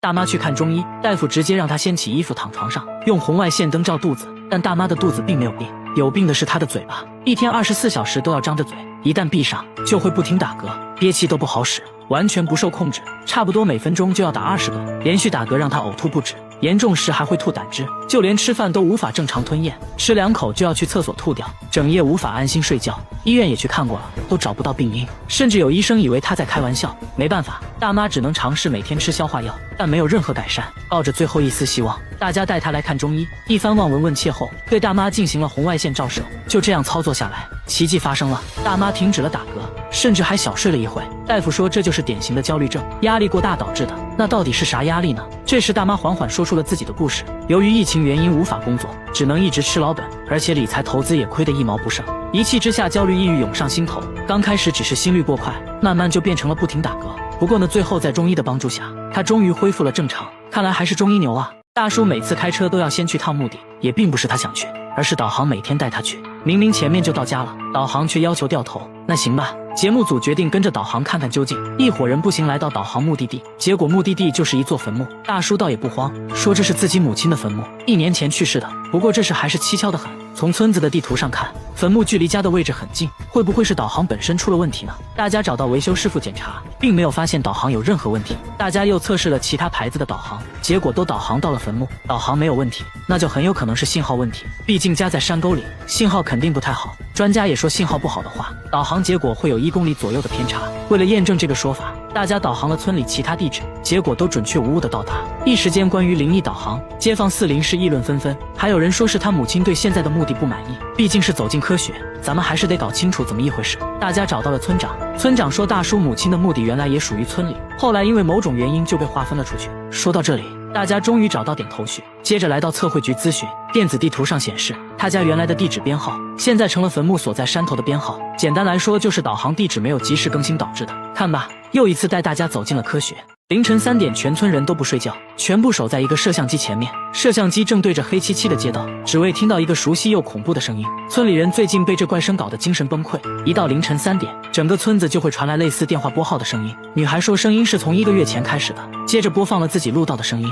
大妈去看中医，大夫直接让她掀起衣服躺床上，用红外线灯照肚子，但大妈的肚子并没有病，有病的是她的嘴巴，一天24小时都要张着嘴，一旦闭上就会不停打嗝，憋气都不好使，完全不受控制，差不多每分钟就要打20个，连续打嗝让她呕吐不止，严重时还会吐胆汁，就连吃饭都无法正常吞咽，吃2口就要去厕所吐掉，整夜无法安心睡觉。医院也去看过了，都找不到病因，甚至有医生以为她在开玩笑。没办法，大妈只能尝试每天吃消化药，但没有任何改善。抱着最后一丝希望，大家带她来看中医，一番望闻问切后，对大妈进行了红外线照射。就这样操作下来，奇迹发生了，大妈停止了打嗝，甚至还小睡了一会。大夫说这就是典型的焦虑症，压力过大导致的。那到底是啥压力呢？这时大妈缓缓说出了自己的故事，由于疫情原因无法工作，只能一直吃老本，而且理财投资也亏得一毛不剩，一气之下焦虑抑郁涌上心头。刚开始只是心率过快，慢慢就变成了不停打嗝。不过呢，最后在中医的帮助下，他终于恢复了正常。看来还是中医牛啊！大叔每次开车都要先去趟墓地，也并不是他想去，而是导航每天带他去。明明前面就到家了，导航却要求掉头。那行吧，节目组决定跟着导航看看究竟。一伙人步行来到导航目的地，结果目的地就是一座坟墓。大叔倒也不慌，说这是自己母亲的坟墓，1年前去世的。不过这事还是蹊跷的很，从村子的地图上看，坟墓距离家的位置很近，会不会是导航本身出了问题呢？大家找到维修师傅检查，并没有发现导航有任何问题。大家又测试了其他牌子的导航，结果都导航到了坟墓，导航没有问题，那就很有可能是信号问题。毕竟家在山沟里，信号肯定不太好。专家也说信号不好的话，导航结果会有1公里左右的偏差。为了验证这个说法，大家导航了村里其他地址，结果都准确无误的到达。一时间关于灵异导航，街坊4邻是议论纷纷，还有人说是他母亲对现在的目的不满意，毕竟是走进科学，咱们还是得搞清楚怎么一回事。大家找到了村长，村长说大叔母亲的墓地原来也属于村里，后来因为某种原因就被划分了出去。说到这里，大家终于找到点头绪，接着来到测绘局咨询，电子地图上显示他家原来的地址编号现在成了坟墓所在山头的编号，简单来说就是导航地址没有及时更新导致的。看吧，又一次带大家走进了科学。凌晨3点，全村人都不睡觉，全部守在一个摄像机前面，摄像机正对着黑漆漆的街道，只为听到一个熟悉又恐怖的声音。村里人最近被这怪声搞得精神崩溃，一到凌晨3点，整个村子就会传来类似电话拨号的声音。女孩说声音是从1个月前开始的，接着播放了自己录到的声音。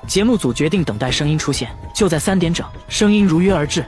节目组决定等待声音出现，就在3点整，声音如约而至。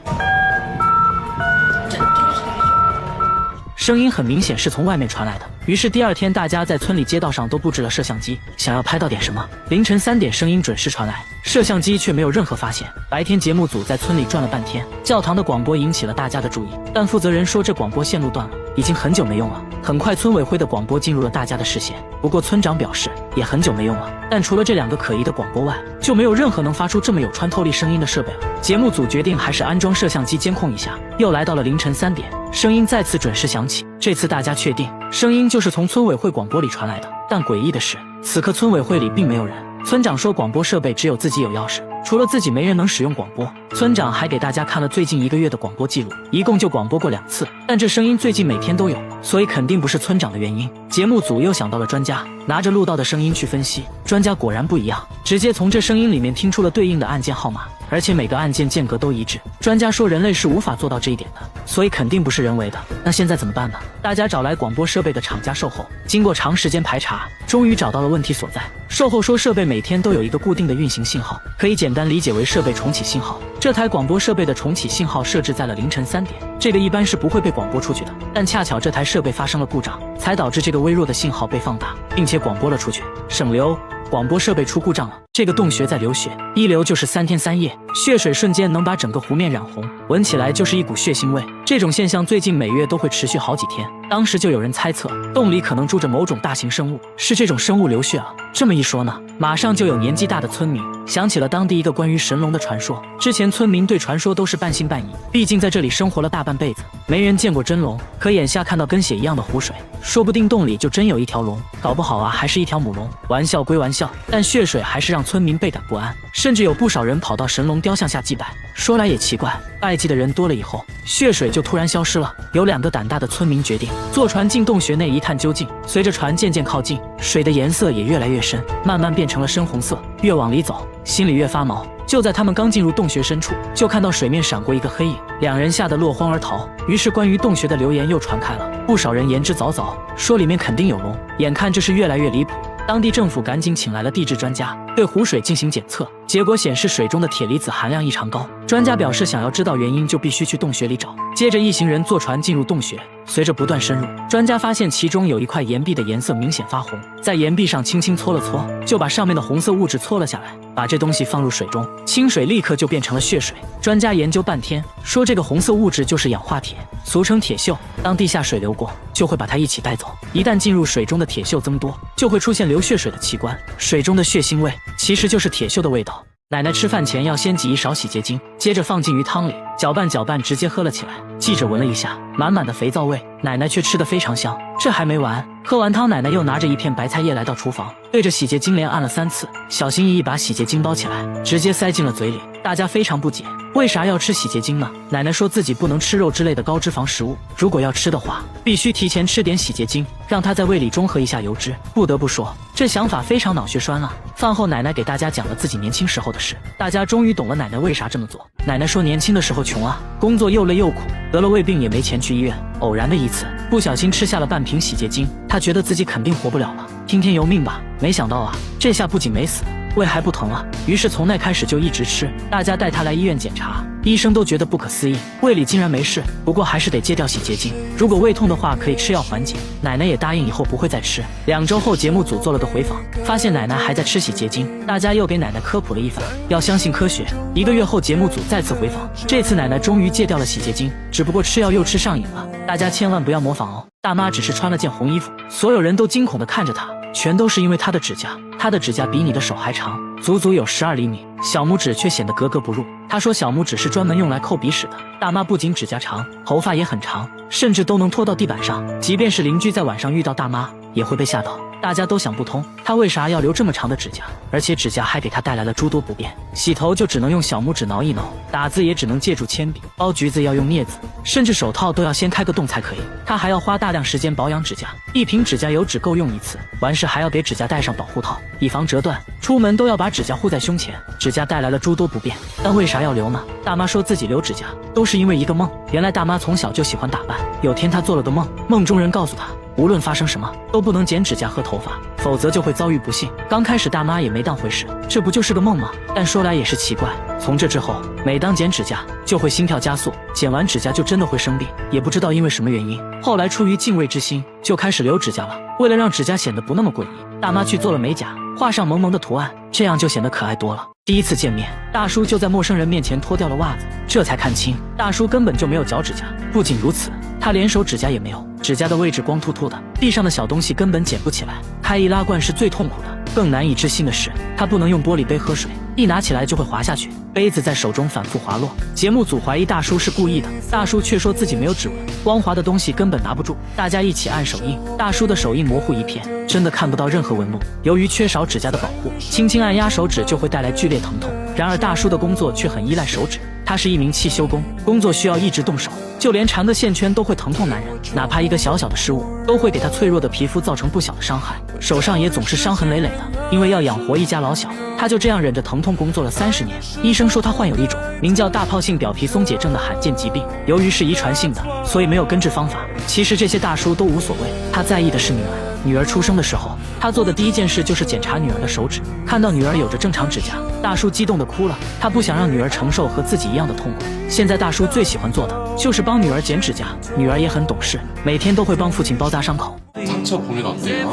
声音很明显是从外面传来的，于是第2天大家在村里街道上都布置了摄像机，想要拍到点什么。凌晨3点声音准时传来，摄像机却没有任何发现。白天节目组在村里转了半天，教堂的广播引起了大家的注意，但负责人说这广播线路断了，已经很久没用了。很快村委会的广播进入了大家的视线，不过村长表示也很久没用了，但除了这2个可疑的广播外，就没有任何能发出这么有穿透力声音的设备了。节目组决定还是安装摄像机监控一下。又来到了凌晨3点，声音再次准时响起，这次大家确定声音就是从村委会广播里传来的。但诡异的是，此刻村委会里并没有人。村长说广播设备只有自己有钥匙，除了自己没人能使用广播。村长还给大家看了最近1个月的广播记录，一共就广播过2次，但这声音最近每天都有，所以肯定不是村长的原因。节目组又想到了专家，拿着录到的声音去分析，专家果然不一样，直接从这声音里面听出了对应的案件号码，而且每个案件间隔都一致。专家说人类是无法做到这一点的，所以肯定不是人为的。那现在怎么办呢？大家找来广播设备的厂家售后，经过长时间排查，终于找到了问题所在。售后说设备每天都有一个固定的运行信号，可以简单理解为设备重启信号。这台广播设备的重启信号设置在了凌晨3点，这个一般是不会被广播出去的，但恰巧这台设备发生了故障，才导致这个微弱的信号被放大，并且广播了出去。省流，广播设备出故障了，这个洞穴在流血，一流就是3天3夜，血水瞬间能把整个湖面染红，闻起来就是一股血腥味。这种现象最近每月都会持续好几天，当时就有人猜测洞里可能住着某种大型生物，是这种生物流血了。这么一说呢，马上就有年纪大的村民想起了当地一个关于神龙的传说。之前村民对传说都是半信半疑，毕竟在这里生活了大半辈子，没人见过真龙。可眼下看到跟血一样的湖水，说不定洞里就真有一条龙，搞不好啊还是一条母龙。玩笑归玩笑，但血水还是让村民倍感不安，甚至有不少人跑到神龙雕像下祭拜。说来也奇怪，拜祭的人多了以后，血水就突然消失了。有2个胆大的村民决定坐船进洞穴内一探究竟。随着船渐渐靠近，水的颜色也越来越深，慢慢变成了深红色。越往里走，心里越发毛。就在他们刚进入洞穴深处，就看到水面闪过一个黑影，两人吓得落荒而逃。于是关于洞穴的流言又传开了，不少人言之凿凿，说里面肯定有龙。眼看这事越来越离谱，当地政府赶紧请来了地质专家，对湖水进行检测，结果显示水中的铁离子含量异常高。专家表示，想要知道原因，就必须去洞穴里找。接着一行人坐船进入洞穴，随着不断深入，专家发现其中有一块岩壁的颜色明显发红，在岩壁上轻轻搓了搓，就把上面的红色物质搓了下来，把这东西放入水中，清水立刻就变成了血水。专家研究半天，说这个红色物质就是氧化铁，俗称铁锈。当地下水流过，就会把它一起带走。一旦进入水中的铁锈增多，就会出现流血水的奇观，水中的血腥味其实就是铁锈的味道。奶奶吃饭前要先挤一勺洗洁精，接着放进鱼汤里，搅拌搅拌，直接喝了起来。记者闻了一下，满满的肥皂味，奶奶却吃得非常香。这还没完，喝完汤，奶奶又拿着一片白菜叶来到厨房，对着洗洁精连按了3次，小心翼翼把洗洁精包起来，直接塞进了嘴里。大家非常不解，为啥要吃洗洁精呢？奶奶说自己不能吃肉之类的高脂肪食物，如果要吃的话，必须提前吃点洗洁精，让它在胃里中和一下油脂。不得不说，这想法非常脑血栓啊。饭后，奶奶给大家讲了自己年轻时候的事，大家终于懂了奶奶为啥这么做。奶奶说，年轻的时候穷啊，工作又累又苦，得了胃病也没钱去医院。偶然的一次，不小心吃下了半瓶洗洁精，她觉得自己肯定活不了了，听天由命吧。没想到啊，这下不仅没死，胃还不疼了。于是从那开始就一直吃。大家带她来医院检查，医生都觉得不可思议，胃里竟然没事，不过还是得戒掉洗洁精。如果胃痛的话，可以吃药缓解。奶奶也答应以后不会再吃。2周后，节目组做了个回访，发现奶奶还在吃洗洁精，大家又给奶奶科普了一番，要相信科学。1个月后，节目组再次回访，这次奶奶终于戒掉了洗洁精，只不过吃药又吃上瘾了。大家千万不要模仿哦。大妈只是穿了件红衣服，所有人都惊恐地看着她，全都是因为她的指甲，她的指甲比你的手还长，足足有12厘米，小拇指却显得格格不入。她说小拇指是专门用来抠鼻屎的。大妈不仅指甲长，头发也很长，甚至都能拖到地板上，即便是邻居在晚上遇到大妈，也会被吓到。大家都想不通，她为啥要留这么长的指甲，而且指甲还给她带来了诸多不便。洗头就只能用小拇指挠一挠，打字也只能借助铅笔，剥橘子要用镊子，甚至手套都要先开个洞才可以。她还要花大量时间保养指甲，一瓶指甲油只够用1次，完事还要给指甲戴上保护套，以防折断。出门都要把指甲护在胸前，指甲带来了诸多不便。但为啥要留呢？大妈说自己留指甲都是因为一个梦。原来大妈从小就喜欢打扮，有天她做了个梦，梦中人告诉她，无论发生什么都不能剪指甲和头发，否则就会遭遇不幸。刚开始大妈也没当回事，这不就是个梦吗？但说来也是奇怪，从这之后，每当剪指甲就会心跳加速，剪完指甲就真的会生病，也不知道因为什么原因。后来出于敬畏之心，就开始留指甲了。为了让指甲显得不那么诡异，大妈去做了美甲，画上萌萌的图案，这样就显得可爱多了。第一次见面，大叔就在陌生人面前脱掉了袜子，这才看清大叔根本就没有脚指甲。不仅如此，他连手指甲也没有，指甲的位置光秃秃的，地上的小东西根本捡不起来，开易拉罐是最痛苦的。更难以置信的是，他不能用玻璃杯喝水，一拿起来就会滑下去，杯子在手中反复滑落。节目组怀疑大叔是故意的，大叔却说自己没有指纹，光滑的东西根本拿不住。大家一起按手印，大叔的手印模糊一片，真的看不到任何纹路。由于缺少指甲的保护，轻轻按压手指就会带来剧烈疼痛。然而大叔的工作却很依赖手指，他是一名汽修工，工作需要一直动手，就连缠个线圈都会疼痛难忍，哪怕一个小小的失误都会给他脆弱的皮肤造成不小的伤害，手上也总是伤痕累累的。因为要养活一家老小，他就这样忍着疼痛工作了30年。医生说他患有一种名叫大疱性表皮松解症的罕见疾病，由于是遗传性的，所以没有根治方法。其实这些大叔都无所谓，他在意的是女儿。女儿出生的时候，他做的第一件事就是检查女儿的手指，看到女儿有着正常指甲，大叔激动地哭了。他不想让女儿承受和自己一样的痛苦。现在大叔最喜欢做的就是帮女儿剪指甲，女儿也很懂事，每天都会帮父亲包扎伤口。상처 고민 어때요?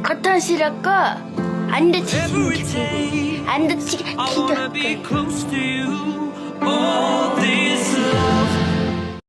커튼실하고 안 다치는 게 궁금해. 안 다치게 기도할게.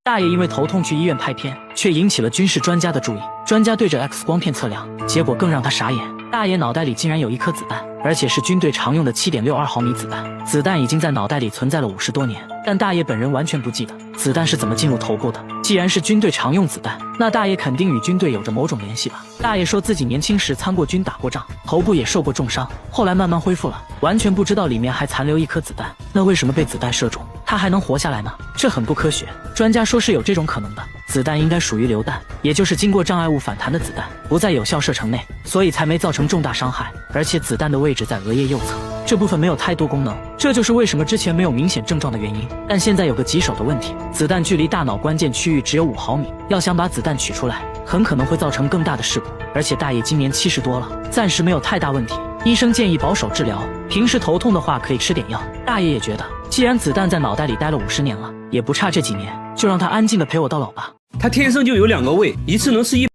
大爷因为头痛去医院拍片，却引起了军事专家的注意。专家对着 X 光片测量，结果更让他傻眼。大爷脑袋里竟然有一颗子弹，而且是军队常用的7.62毫米子弹。子弹已经在脑袋里存在了50多年，但大爷本人完全不记得子弹是怎么进入头部的。既然是军队常用子弹，那大爷肯定与军队有着某种联系吧。大爷说自己年轻时参过军，打过仗，头部也受过重伤，后来慢慢恢复了，完全不知道里面还残留一颗子弹。那为什么被子弹射中，他还能活下来呢？这很不科学。专家说是有这种可能的，子弹应该属于榴弹，也就是经过障碍物反弹的子弹，不在有效射程内，所以才没造成重大伤害。而且子弹的位置在额叶右侧。这部分没有太多功能，这就是为什么之前没有明显症状的原因。但现在有个棘手的问题，子弹距离大脑关键区域只有5毫米，要想把子弹取出来，很可能会造成更大的事故。而且大爷今年70多了，暂时没有太大问题，医生建议保守治疗，平时头痛的话可以吃点药。大爷也觉得，既然子弹在脑袋里待了50年了，也不差这几年，就让他安静的陪我到老吧。他天生就有2个胃，一次能吃1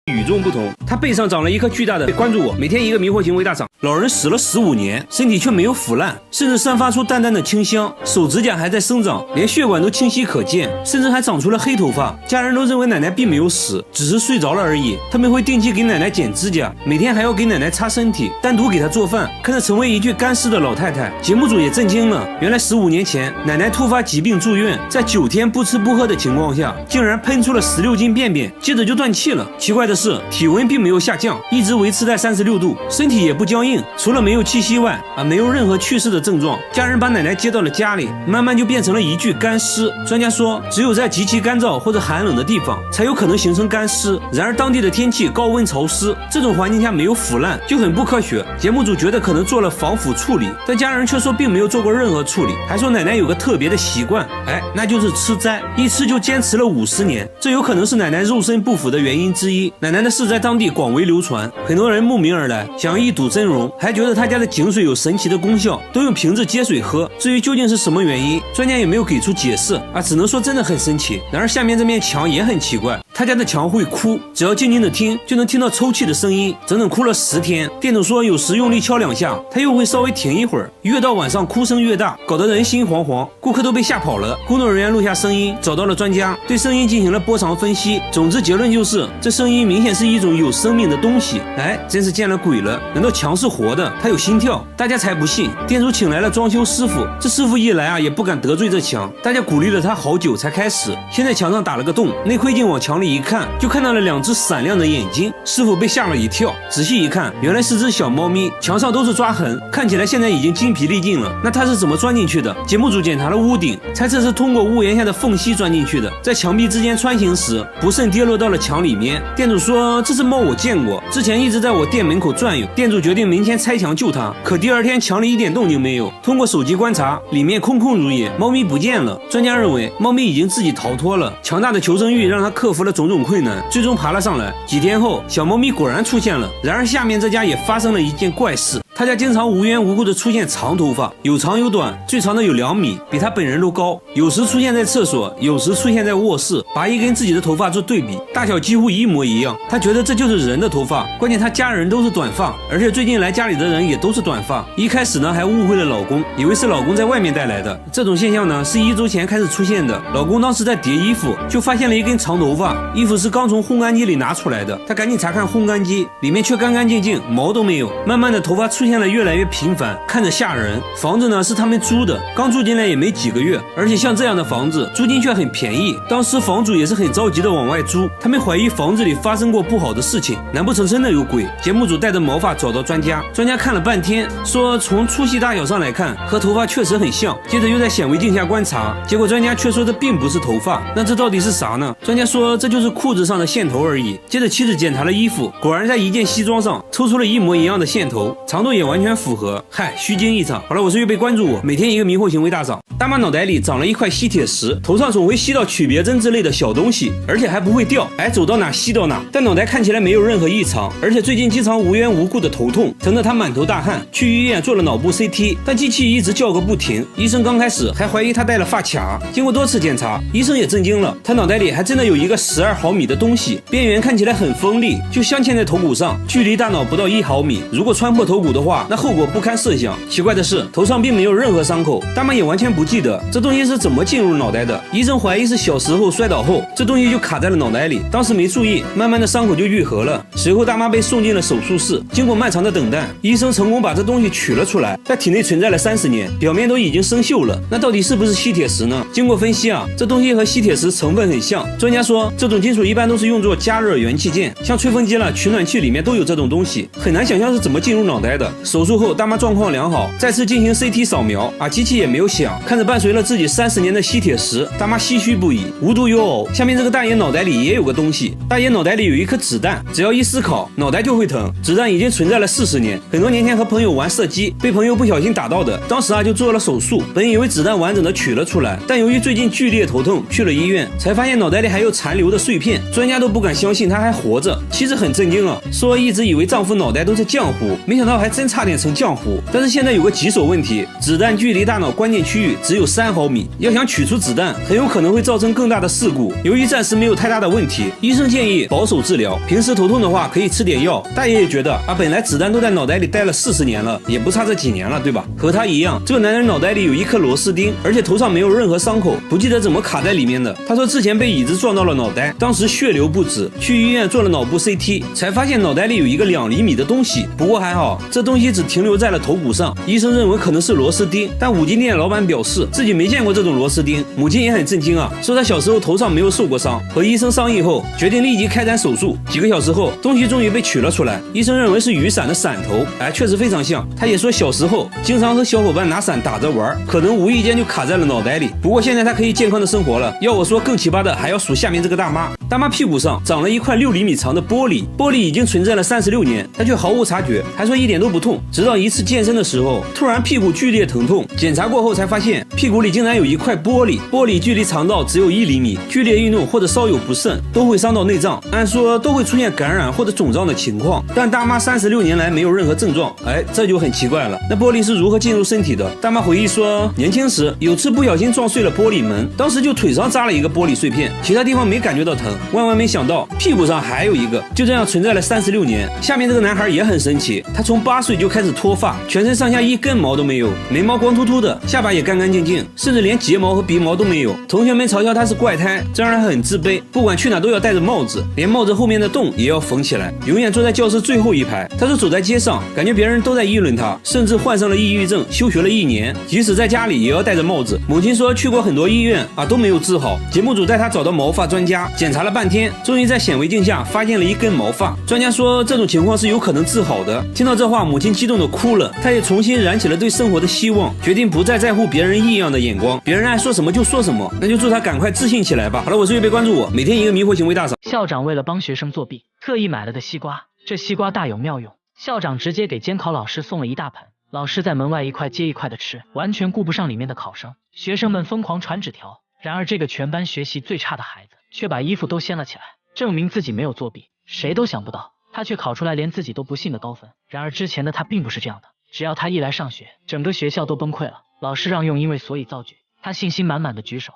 与众不同，他背上长了一颗巨大的，关注我，每天一个迷惑行为大赏。老人死了15年，身体却没有腐烂，甚至散发出淡淡的清香，手指甲还在生长，连血管都清晰可见，甚至还长出了黑头发。家人都认为奶奶并没有死，只是睡着了而已。他们会定期给奶奶剪指甲，每天还要给奶奶擦身体，单独给她做饭。看着成为一具干尸的老太太，节目组也震惊了。原来15年前，奶奶突发疾病住院，在9天不吃不喝的情况下，竟然喷出了16斤便便，接着就断气了。奇怪的是，体温并没有下降，一直维持在36度，身体也不僵硬，除了没有气息外，没有任何去世的症状。家人把奶奶接到了家里，慢慢就变成了一具干尸。专家说，只有在极其干燥或者寒冷的地方，才有可能形成干尸。然而当地的天气高温潮湿，这种环境下没有腐烂，就很不科学。节目组觉得可能做了防腐处理，但家人却说并没有做过任何处理，还说奶奶有个特别的习惯，那就是吃斋，一吃就坚持了50年，这有可能是奶奶肉身不腐的原因之一。奶奶的事在当地广为流传，很多人慕名而来，想要一睹真容，还觉得他家的井水有神奇的功效，都用瓶子接水喝。至于究竟是什么原因，专家也没有给出解释只能说真的很神奇。然而下面这面墙也很奇怪，他家的墙会哭，只要静静的听，就能听到抽泣的声音，整整哭了10天。店主说有时用力敲2下，他又会稍微停一会儿，越到晚上哭声越大，搞得人心惶惶，顾客都被吓跑了。工作人员录下声音，找到了专家，对声音进行了波长分析，总之结论就是这声音明显是一种有生命的东西。真是见了鬼了，难道墙是活的？它有心跳？大家才不信。店主请来了装修师傅，这师傅一来也不敢得罪这墙，大家鼓励了他好久才开始。现在墙上打了个洞，内窥镜往墙里一看，就看到了2只闪亮的眼睛。师傅被吓了一跳，仔细一看，原来是只小猫咪，墙上都是抓痕，看起来现在已经精疲力尽了。那它是怎么钻进去的？节目组检查了屋顶，猜测是通过屋檐下的缝隙钻进去的，在墙壁之间穿行时不慎跌落到了墙里面。店主说这只猫我见过，之前一直在我店门口转悠。店主决定明天拆墙救它，可第2天墙里一点动静没有，通过手机观察，里面空空如也，猫咪不见了。专家认为猫咪已经自己逃脱了，强大的求生欲让它克服了种种困难，最终爬了上来。几天后，小猫咪果然出现了。然而下面这家也发生了一件怪事，他家经常无缘无故的出现长头发，有长有短，最长的有2米，比他本人都高，有时出现在厕所，有时出现在卧室，拔一根自己的头发做对比，大小几乎一模一样。他觉得这就是人的头发，关键他家人都是短发，而且最近来家里的人也都是短发。一开始呢还误会了老公，以为是老公在外面带来的。这种现象呢是1周前开始出现的，老公当时在叠衣服，就发现了一根长头发，衣服是刚从烘干机里拿出来的，他赶紧查看烘干机，里面却干干净净，毛都没有。慢慢的头发出现了越来越频繁，看着吓人。房子呢是他们租的，刚住进来也没几个月，而且像这样的房子租金却很便宜，当时房主也是很着急的往外租，他们怀疑房子里发生过不好的事情，难不成真的有鬼？节目组带着毛发找到专家，专家看了半天，说从粗细大小上来看，和头发确实很像。接着又在显微镜下观察，结果专家却说这并不是头发，那这到底是啥呢？专家说这就是裤子上的线头而已。接着妻子检查了衣服，果然在一件西装上抽出了一模一样的线头，长度也完全符合。嗨，虚惊一场。好了，我是预备关注我，每天一个迷惑行为大赏。大妈脑袋里长了一块吸铁石，头上总会吸到曲别针之类的小东西，而且还不会掉，走到哪吸到哪。但脑袋看起来没有任何异常，而且最近经常无缘无故的头痛，疼得他满头大汗。去医院做了脑部 CT， 但机器一直叫个不停。医生刚开始还怀疑他戴了发卡，经过多次检查，医生也震惊了，他脑袋里还真的有一个12毫米的东西，边缘看起来很锋利，就镶嵌在头骨上，距离大脑不到1毫米。如果穿破头骨的话，那后果不堪设想。奇怪的是，头上并没有任何伤口，大妈也完全不记得这东西是怎么进入脑袋的。医生怀疑是小时候摔倒后，这东西就卡在了脑袋里，当时没注意，慢慢的伤口就愈合了。随后大妈被送进了手术室，经过漫长的等待，医生成功把这东西取了出来，在体内存在了30年，表面都已经生锈了。那到底是不是吸铁石呢？经过分析这东西和吸铁石成分很像。专家说，这种金属一般都是用作加热元器件，像吹风机了、取暖器里面都有这种东西，很难想象是怎么进入脑袋的。手术后，大妈状况良好，再次进行 CT 扫描机器也没有响。看着伴随了自己30年的吸铁石，大妈唏嘘不已。无独有偶，下面这个大爷脑袋里也有个东西。大爷脑袋里有一颗子弹，只要一思考，脑袋就会疼。子弹已经存在了40年，很多年前和朋友玩射击，被朋友不小心打到的，当时就做了手术，本以为子弹完整的取了出来，但由于最近剧烈头痛，去了医院，才发现脑袋里还有残留的碎片，专家都不敢相信他还活着。妻子很震惊说一直以为丈夫脑袋都是浆糊，没想到还真差点成浆糊。但是现在有个棘手问题，子弹距离大脑关键区域只有3毫米，要想取出子弹，很有可能会造成更大的事故。由于暂时没有太大的问题，医生建议保守治疗，平时头痛的话可以吃点药。大爷也觉得本来子弹都在脑袋里待了40年了，也不差这几年了，对吧？和他一样，这个男人脑袋里有一颗螺丝钉，而且头上没有任何伤口，不记得怎么卡在里面的。他说之前被椅子撞到了脑袋，当时血流不止，去医院做了脑部 CT， 才发现脑袋里有一个2厘米的东西。不过还好，这东西只停留在了头骨上，医生认为可能是螺丝钉，但五金店老板表示自己没见过这种螺丝钉。母亲也很震惊说他小时候头上没有受过伤，和医生商议后决定立即开展手术。几个小时后，东西终于被取了出来，医生认为是雨伞的伞头，确实非常像。他也说小时候经常和小伙伴拿伞打着玩，可能无意间就卡在了脑袋里。不过现在他可以健康的生活了。要我说，更奇葩的还要数下面这个大妈。大妈屁股上长了一块6厘米长的玻璃，玻璃已经存在了36年，她却毫无察觉，还说一点都不痛。直到一次健身的时候，突然屁股剧烈疼痛，检查过后才发现屁股里竟然有一块玻璃，玻璃距离肠道只有1厘米，剧烈运动或者稍有不慎都会伤到内脏，按说都会出现感染或者肿胀的情况，但大妈36年来没有任何症状，这就很奇怪了。那玻璃是如何进入身体的？大妈回忆说，年轻时有次不小心撞碎了玻璃门，当时就腿上扎了一个玻璃碎片，其他地方没感觉到疼，万万没想到屁股上还有一个，就这样存在了36年。下面这个男孩也很神奇，他从8岁就开始脱发，全身上下一根毛都没有，眉毛光秃秃的，下巴也干干净净，甚至连睫毛和鼻毛都没有。同学们嘲笑他是怪胎，这让他很自卑，不管去哪都要戴着帽子，连帽子后面的洞也要缝起来，永远坐在教室最后一排。他说走在街上，感觉别人都在议论他，甚至患上了抑郁症，休学了1年，即使在家里也要戴着帽子。母亲说去过很多医院都没有治好，节目组带他找到毛发专家，检查了半天，终于在显微镜下发现了一根毛发。专家说这种情况是有可能治好的。听到这话，母亲激动的哭了，她也重新燃起了对生活的希望，决定不再在乎别人异样的眼光，别人爱说什么就说什么，那就祝他赶快自信起来吧。好了，我是预备关注我，每天一个迷惑行为大赏。校长为了帮学生作弊，特意买了的西瓜，这西瓜大有妙用，校长直接给监考老师送了一大盆，老师在门外一块接一块的吃，完全顾不上里面的考生。学生们疯狂传纸条，然而这个全班学习最差的孩子却把衣服都掀了起来，证明自己没有作弊。谁都想不到他却考出来连自己都不信的高分。然而之前的他并不是这样的，只要他一来上学，整个学校都崩溃了。老师让用因为所以造句，他信心满满的举手，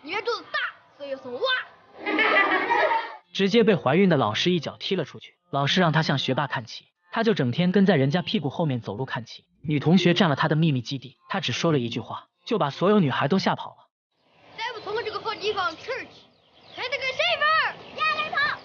因为肚子大所以要送蛙，直接被怀孕的老师一脚踢了出去。老师让他向学霸看齐，他就整天跟在人家屁股后面走路看齐。女同学占了他的秘密基地，他只说了一句话，就把所有女孩都吓跑了。再不从这个好地方吃去，还得跟谁玩？压来他！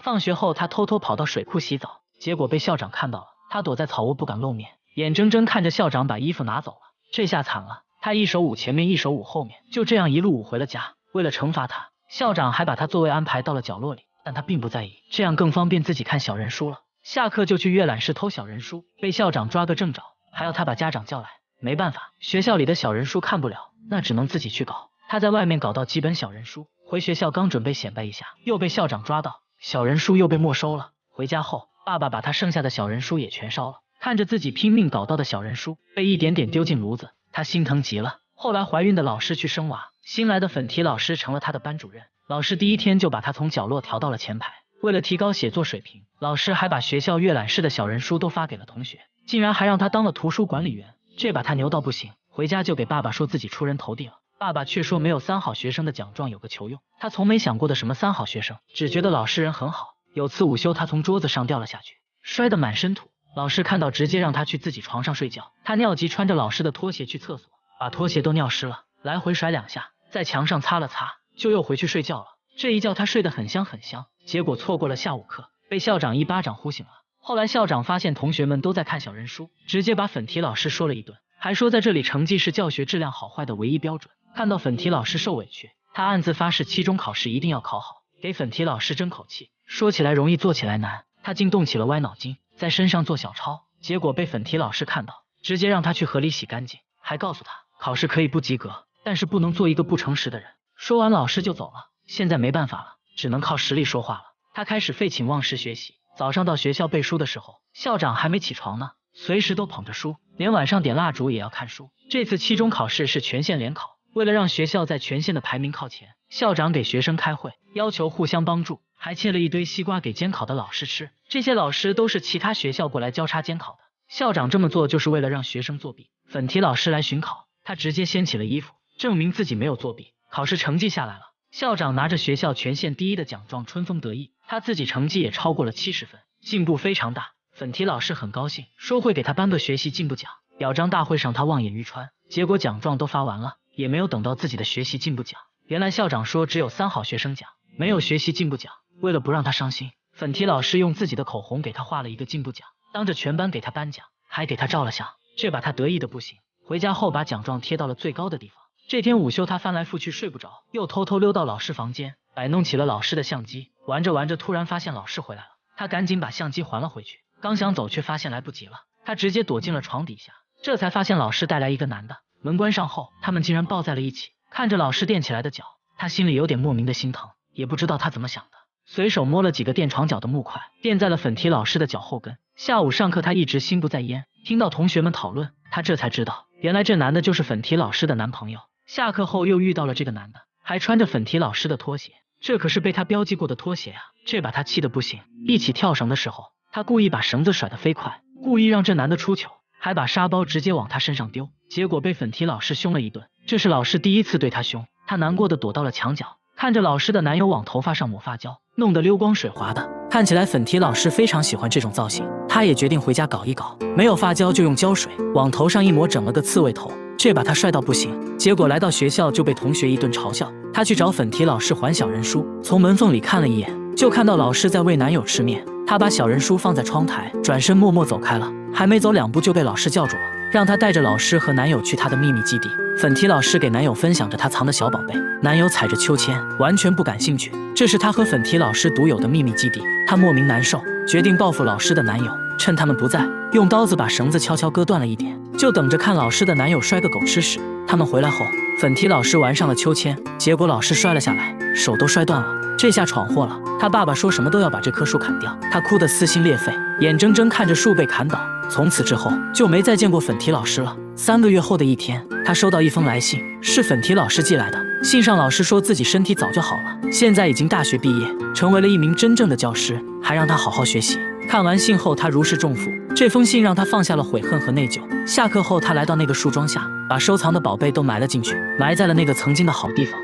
放学后，他偷偷跑到水库洗澡，结果被校长看到了。他躲在草屋不敢露面，眼睁睁看着校长把衣服拿走了。这下惨了，他一手捂前面，一手捂后面，就这样一路捂回了家。为了惩罚他，校长还把他座位安排到了角落里，但他并不在意，这样更方便自己看小人书了。下课就去阅览室偷小人书，被校长抓个正着，还要他把家长叫来。没办法，学校里的小人书看不了，那只能自己去搞。他在外面搞到几本小人书，回学校刚准备显摆一下，又被校长抓到，小人书又被没收了。回家后，爸爸把他剩下的小人书也全烧了。看着自己拼命搞到的小人书被一点点丢进炉子，她心疼极了。后来怀孕的老师去生娃，新来的粉蹄老师成了她的班主任。老师第一天就把她从角落调到了前排。为了提高写作水平，老师还把学校阅览室的小人书都发给了同学，竟然还让她当了图书管理员，这把她牛到不行。回家就给爸爸说自己出人头地了，爸爸却说没有3好学生的奖状有个球用。他从没想过的什么3好学生，只觉得老师人很好。有次午休，他从桌子上掉了下去，摔得满身土。老师看到直接让他去自己床上睡觉。他尿急，穿着老师的拖鞋去厕所，把拖鞋都尿湿了，来回甩2下，在墙上擦了擦，就又回去睡觉了。这一觉他睡得很香很香，结果错过了下午课，被校长一巴掌呼醒了。后来校长发现同学们都在看小人书，直接把粉蹄老师说了一顿，还说在这里成绩是教学质量好坏的唯一标准。看到粉蹄老师受委屈，他暗自发誓期中考试一定要考好，给粉蹄老师争口气。说起来容易做起来难，他竟动起了歪脑筋，在身上做小抄，结果被粉蹄老师看到，直接让他去河里洗干净，还告诉他考试可以不及格，但是不能做一个不诚实的人。说完老师就走了。现在没办法了，只能靠实力说话了。他开始废寝忘食学习，早上到学校背书的时候，校长还没起床呢，随时都捧着书，连晚上点蜡烛也要看书。这次期中考试是全县联考，为了让学校在全县的排名靠前，校长给学生开会，要求互相帮助，还切了一堆西瓜给监考的老师吃。这些老师都是其他学校过来交叉监考的，校长这么做就是为了让学生作弊。粉蹄老师来巡考，他直接掀起了衣服，证明自己没有作弊。考试成绩下来了，校长拿着学校全县第1的奖状春风得意，他自己成绩也超过了70分，进步非常大。粉蹄老师很高兴，说会给他颁个学习进步奖。表彰大会上他望眼欲穿，结果奖状都发完了，也没有等到自己的学习进步奖。原来校长说只有3好学生奖，没有学习进步奖。为了不让他伤心，粉蹄老师用自己的口红给他画了一个进步奖，当着全班给他颁奖，还给他照了相，这把他得意的不行。回家后把奖状贴到了最高的地方。这天午休他翻来覆去睡不着，又偷偷溜到老师房间，摆弄起了老师的相机。玩着玩着突然发现老师回来了，他赶紧把相机还了回去，刚想走却发现来不及了，他直接躲进了床底下，这才发现老师带来一个男的。门关上后，他们竟然抱在了一起。看着老师垫起来的脚，他心里有点莫名的心疼，也不知道他怎么想的，随手摸了几个垫床脚的木块，垫在了粉蹄老师的脚后跟。下午上课他一直心不在焉，听到同学们讨论，他这才知道原来这男的就是粉蹄老师的男朋友。下课后又遇到了这个男的，还穿着粉蹄老师的拖鞋，这可是被他标记过的拖鞋啊，这把他气得不行。一起跳绳的时候，他故意把绳子甩得飞快，故意让这男的出糗，还把沙包直接往他身上丢，结果被粉蹄老师凶了一顿。这是老师第1次对他凶，他难过的躲到了墙角，看着老师的男友往头发上抹发胶，弄得溜光水滑的，看起来粉蹄老师非常喜欢这种造型，他也决定回家搞一搞，没有发胶就用胶水往头上一抹，整了个刺猬头，这把他帅到不行。结果来到学校就被同学一顿嘲笑，他去找粉蹄老师还小人书，从门缝里看了一眼，就看到老师在喂男友吃面，他把小人书放在窗台，转身默默走开了，还没走2步就被老师叫住了，让他带着老师和男友去他的秘密基地。粉蹄老师给男友分享着他藏的小宝贝，男友踩着秋千，完全不感兴趣，这是他和粉蹄老师独有的秘密基地，他莫名难受，决定报复老师的男友，趁他们不在，用刀子把绳子悄悄割断了一点，就等着看老师的男友摔个狗吃屎。他们回来后，粉蹄老师玩上了秋千，结果老师摔了下来，手都摔断了，这下闯祸了。他爸爸说什么都要把这棵树砍掉，他哭得撕心裂肺，眼睁睁看着树被砍倒。从此之后就没再见过粉蹄老师了。3个月后的一天，他收到一封来信，是粉蹄老师寄来的。信上老师说自己身体早就好了，现在已经大学毕业，成为了一名真正的教师，还让他好好学习。看完信后他如释重负，这封信让他放下了悔恨和内疚。下课后他来到那个树桩下，把收藏的宝贝都埋了进去，埋在了那个曾经的好地方。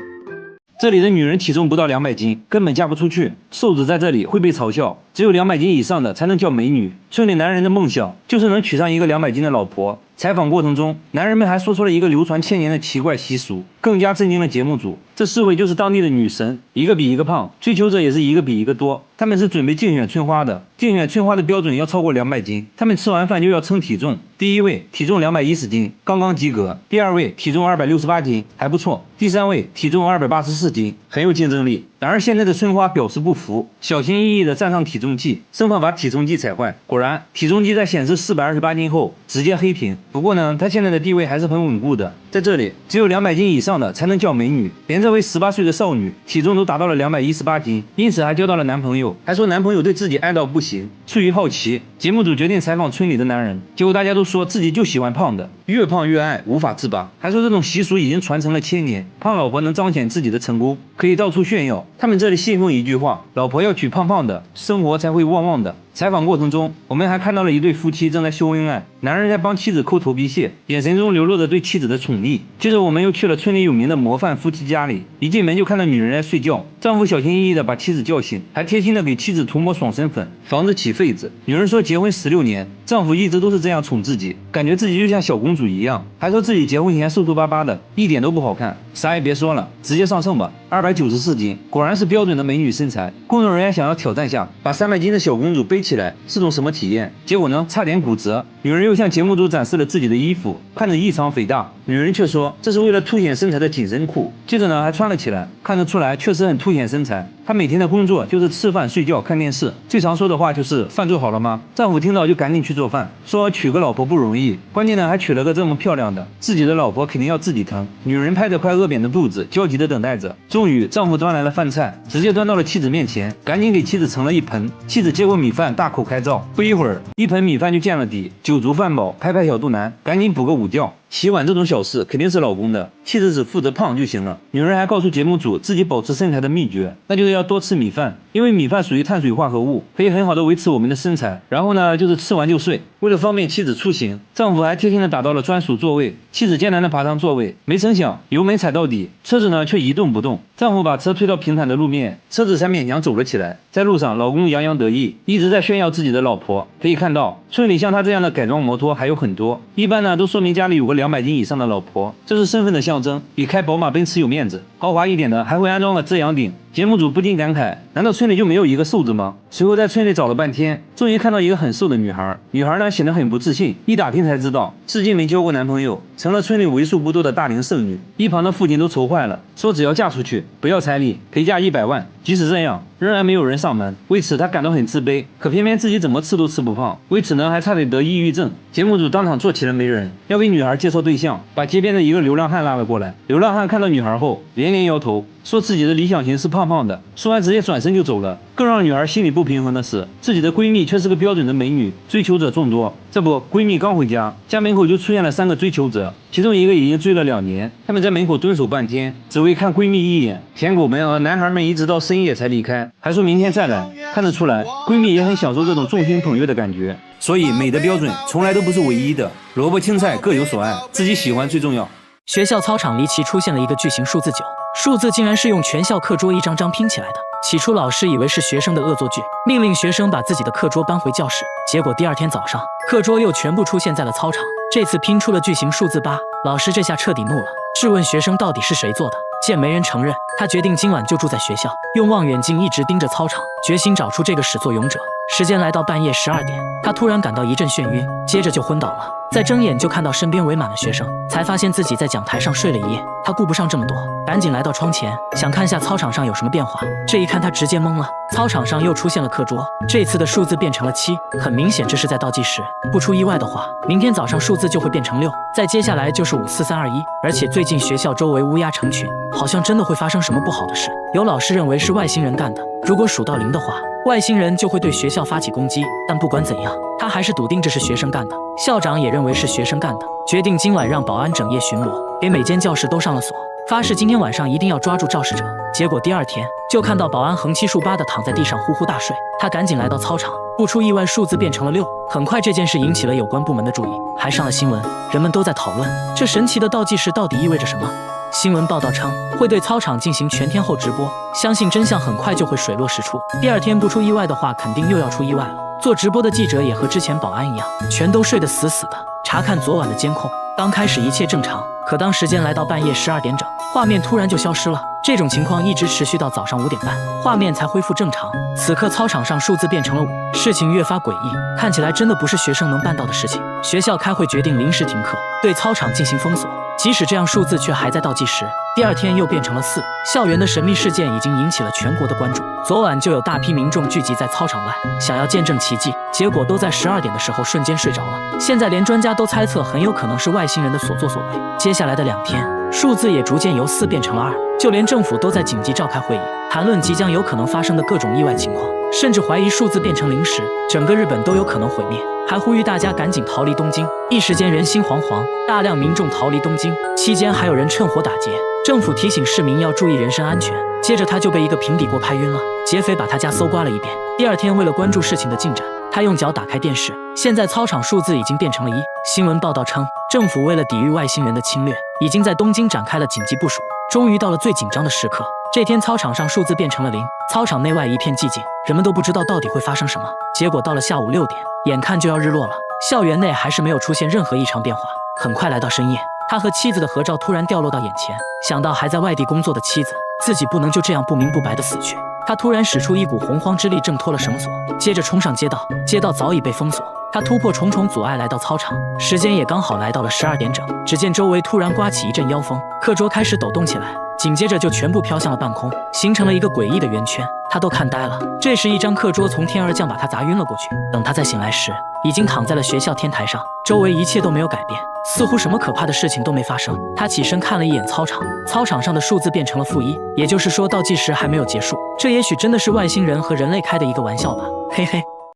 这里的女人体重不到200斤，根本嫁不出去，瘦子在这里会被嘲笑，只有200斤以上的才能叫美女。村里男人的梦想就是能娶上一个200斤的老婆。采访过程中，男人们还说出了一个流传1000年的奇怪习俗，更加震惊了节目组。这4位就是当地的女神，一个比一个胖，追求者也是一个比一个多。他们是准备竞选春花的，竞选春花的标准要超过200斤，他们吃完饭就要称体重。第1位体重210斤，刚刚及格；第2位体重268斤，还不错；第3位体重284斤，很有竞争力。然而现在的春花表示不服，小心翼翼地站上体重计，生怕把体重计踩坏。果然，体重计在显示428斤后直接黑屏。不过呢，她现在的地位还是很稳固的，在这里只有200斤以上的才能叫美女，连这位18岁的少女体重都达到了218斤，因此还交到了男朋友，还说男朋友对自己爱到不行。出于好奇，节目组决定采访村里的男人，结果大家都说自己就喜欢胖的，越胖越爱，无法自拔，还说这种习俗已经传承了1000年，胖老婆能彰显自己的成功，可以到处炫耀。他们这里信奉一句话，老婆要娶胖胖的，生活才会旺旺的。采访过程中，我们还看到了一对夫妻正在秀恩爱，男人在帮妻子抠头皮屑，眼神中流露着对妻子的宠溺。接着我们又去了村里有名的模范夫妻家里，一进门就看到女人在睡觉，丈夫小心翼翼地把妻子叫醒，还贴心地给妻子涂抹爽身粉，防止起痱子。女人说结婚16年，丈夫一直都是这样宠自己，感觉自己就像小公主一样，还说自己结婚前瘦瘦巴巴的，一点都不好看。啥也别说了，直接上秤吧，294斤，果然是标准的美女身材。工作人员想要挑战下，把300斤的小公主背起来是种什么体验？结果呢，差点骨折。女人又向节目组展示了自己的衣服，看着异常肥大，女人却说这是为了凸显身材的紧身裤。接着呢，还穿了起来，看得出来确实很凸显身材。她每天的工作就是吃饭、睡觉、看电视，最常说的话就是饭做好了吗？丈夫听到就赶紧去做饭，说娶个老婆不容易，关键呢还娶了个这么漂亮的，自己的老婆肯定要自己疼。女人拍着快饿扁的肚子，焦急地等待着。终于，丈夫端来了饭菜，直接端到了妻子面前，赶紧给妻子盛了一盆。妻子接过米饭，大口开造，不一会儿，一盆米饭就见了底，酒足饭饱，拍拍小肚腩，赶紧补个午觉。洗碗这种小事肯定是老公的，妻子只负责胖就行了。女人还告诉节目组自己保持身材的秘诀，那就是要多吃米饭，因为米饭属于碳水化合物，可以很好的维持我们的身材。然后呢，就是吃完就睡。为了方便妻子出行，丈夫还贴心的打到了专属座位，妻子艰难的爬上座位，没成想油门踩到底，车子呢却一动不动。丈夫把车推到平坦的路面，车子才勉强走了起来。在路上，老公洋洋得意，一直在炫耀自己的老婆。可以看到，村里像他这样的改装摩托还有很多，一般呢都说明家里有个200斤以上的老婆，这是身份的象征，比开宝马奔驰有面子。豪华一点的还会安装了遮阳顶。节目组不禁感慨，难道村里就没有一个瘦子吗？随后在村里找了半天，终于看到一个很瘦的女孩。女孩呢显得很不自信，一打听才知道至今没交过男朋友，成了村里为数不多的大龄剩女。一旁的父亲都愁坏了，说只要嫁出去不要彩礼，陪嫁100万。即使这样，仍然没有人上门，为此他感到很自卑，可偏偏自己怎么吃都吃不胖，为此呢还差点得抑郁症。节目组当场做起了媒人，要给女孩介绍对象，把街边的一个流浪汉拉了过来。流浪汉看到女孩后连连摇头，说自己的理想型是胖胖的，说完直接转身就走了。更让女孩心里不平衡的是，自己的闺蜜却是个标准的美女，追求者众多。这不，闺蜜刚回家，家门口就出现了3个追求者，其中一个已经追了2年。他们在门口蹲守半天，只为看闺蜜一眼。舔狗们和男孩们一直到深夜才离开，还说明天再来。看得出来，闺蜜也很享受这种众星捧月的感觉。所以美的标准从来都不是唯一的，萝卜青菜各有所爱，自己喜欢最重要。学校操场离奇出现了一个巨型数字9，数字竟然是用全校课桌一张张拼起来的。起初老师以为是学生的恶作剧，命令学生把自己的课桌搬回教室。结果第2天早上，课桌又全部出现在了操场，这次拼出了巨型数字8。老师这下彻底怒了，质问学生到底是谁做的。见没人承认，他决定今晚就住在学校，用望远镜一直盯着操场，决心找出这个始作俑者。时间来到半夜12点，他突然感到一阵眩晕，接着就昏倒了。再睁眼就看到身边围满了学生，才发现自己在讲台上睡了一夜。他顾不上这么多，赶紧来到窗前，想看下操场上有什么变化。这一看他直接懵了，操场上又出现了课桌，这次的数字变成了7，很明显这是在倒计时。不出意外的话，明天早上数字就会变成6，再接下来就是5、4、3、2、1。而且最近学校周围乌鸦成群，好像真的会发生什么不好的事。有老师认为是外星人干的，如果数到0的话，外星人就会对学校发起攻击。但不管怎样，他还是笃定这是学生干的。校长也认为是学生干的，决定今晚让保安整夜巡逻，给每间教室都上了锁，发誓今天晚上一定要抓住肇事者。结果第2天就看到保安横七竖八的躺在地上呼呼大睡，他赶紧来到操场，不出意外数字变成了6。很快这件事引起了有关部门的注意，还上了新闻，人们都在讨论这神奇的倒计时到底意味着什么。新闻报道称会对操场进行全天候直播，相信真相很快就会水落石出。第2天不出意外的话，肯定又要出意外了。做直播的记者也和之前保安一样，全都睡得死死的。查看昨晚的监控，刚开始一切正常，可当时间来到半夜12点整，画面突然就消失了。这种情况一直持续到早上5点半，画面才恢复正常。此刻操场上数字变成了5，事情越发诡异，看起来真的不是学生能办到的事情。学校开会决定临时停课，对操场进行封锁。即使这样，数字却还在倒计时。第二天又变成了4。校园的神秘事件已经引起了全国的关注。昨晚就有大批民众聚集在操场外，想要见证奇迹，结果都在12点的时候瞬间睡着了。现在连专家都猜测很有可能是外星人的所作所为。接下来的2天，数字也逐渐由4变成了2，就连政府都在紧急召开会议，谈论即将有可能发生的各种意外情况，甚至怀疑数字变成0时，整个日本都有可能毁灭，还呼吁大家赶紧逃离东京。一时间人心惶惶，大量民众逃离东京，期间还有人趁火打劫。政府提醒市民要注意人身安全，接着他就被一个平底锅拍晕了，劫匪把他家搜刮了一遍。第二天，为了关注事情的进展，他用脚打开电视，现在操场数字已经变成了1。新闻报道称，政府为了抵御外星人的侵略，已经在东京展开了紧急部署。终于到了最紧张的时刻，这天操场上数字变成了0，操场内外一片寂静，人们都不知道到底会发生什么。结果到了下午6点，眼看就要日落了，校园内还是没有出现任何异常变化。很快来到深夜，他和妻子的合照突然掉落到眼前，想到还在外地工作的妻子，自己不能就这样不明不白的死去。他突然使出一股洪荒之力挣脱了绳索，接着冲上街道，街道早已被封锁。他突破重重阻碍来到操场，时间也刚好来到了12点整。只见周围突然刮起一阵妖风，课桌开始抖动起来，紧接着就全部飘向了半空，形成了一个诡异的圆圈。他都看呆了。这时一张课桌从天而降，把他砸晕了过去。等他再醒来时，已经躺在了学校天台上，周围一切都没有改变，似乎什么可怕的事情都没发生。他起身看了一眼操场，操场上的数字变成了-1，也就是说倒计时还没有结束。这也许真的是外星人和人类开的一个玩笑吧，嘿嘿。